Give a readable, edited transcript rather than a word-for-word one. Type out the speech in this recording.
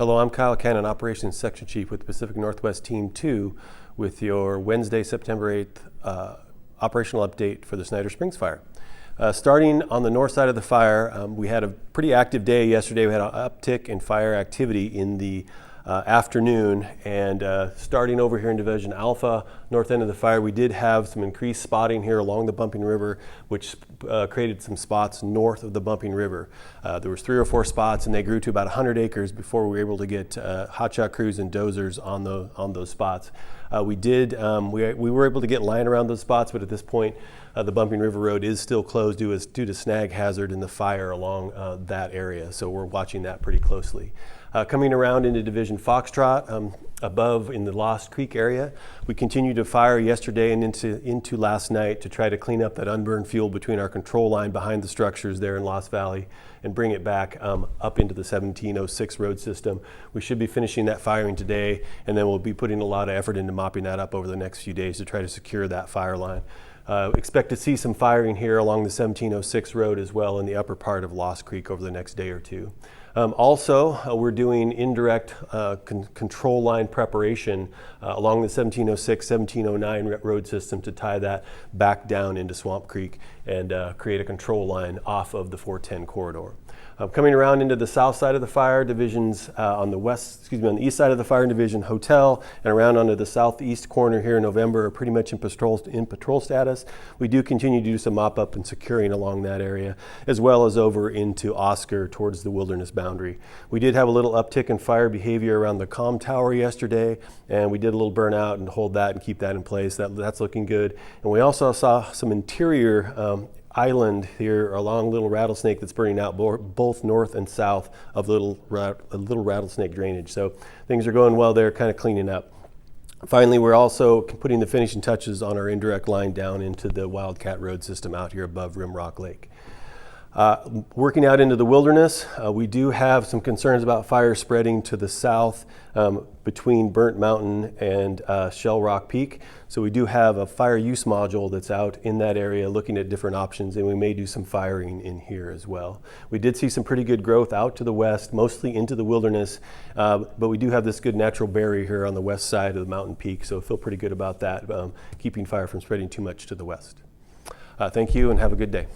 Hello, I'm Kyle Cannon, Operations Section Chief with Pacific Northwest Team 2 with your Wednesday, September 8th operational update for the Snyder Springs fire. Starting on the north side of the fire, we had a pretty active day yesterday. We had an uptick in fire activity in the afternoon, and starting over here in Division Alpha, north end of the fire, we did have some increased spotting here along the Bumping River, which created some spots north of the Bumping River. There was 3 or 4 spots, and they grew to about 100 acres before we were able to get hotshot crews and dozers on those spots. We were able to get line around those spots, but at this point, the Bumping River Road is still closed due to snag hazard in the fire along that area, so we're watching that pretty closely. Coming around into Division Foxtrot, above in the Lost Creek area, we continued to fire yesterday and into last night to try to clean up that unburned fuel between our control line behind the structures there in Lost Valley and bring it back up into the 1706 road system. We should be finishing that firing today, and then we'll be putting a lot of effort into mopping that up over the next few days to try to secure that fire line. Expect to see some firing here along the 1706 road as well in the upper part of Lost Creek over the next day or two. We're doing indirect control line preparation along the 1706, 1709 road system to tie that back down into Swamp Creek and create a control line off of the 410 corridor. Coming around into the south side of the fire, divisions on the east side of the fire division Hotel, and around onto the southeast corner here in November are pretty much in patrol status. We do continue to do some mop up and securing along that area, as well as over into Oscar towards the wilderness boundary. We did have a little uptick in fire behavior around the comm tower yesterday, and we did a little burnout and hold that and keep that in place. That's looking good. And we also saw some interior island here along Little Rattlesnake that's burning out both north and south of Little Rattlesnake drainage. So things are going well there, kind of cleaning up. Finally, we're also putting the finishing touches on our indirect line down into the Wildcat Road system out here above Rimrock Lake. Working out into the wilderness, we do have some concerns about fire spreading to the south between Burnt Mountain and Shell Rock Peak. So we do have a fire use module that's out in that area looking at different options, and we may do some firing in here as well. We did see some pretty good growth out to the west, mostly into the wilderness, but we do have this good natural barrier here on the west side of the mountain peak, so I feel pretty good about that, keeping fire from spreading too much to the west. Thank you and have a good day.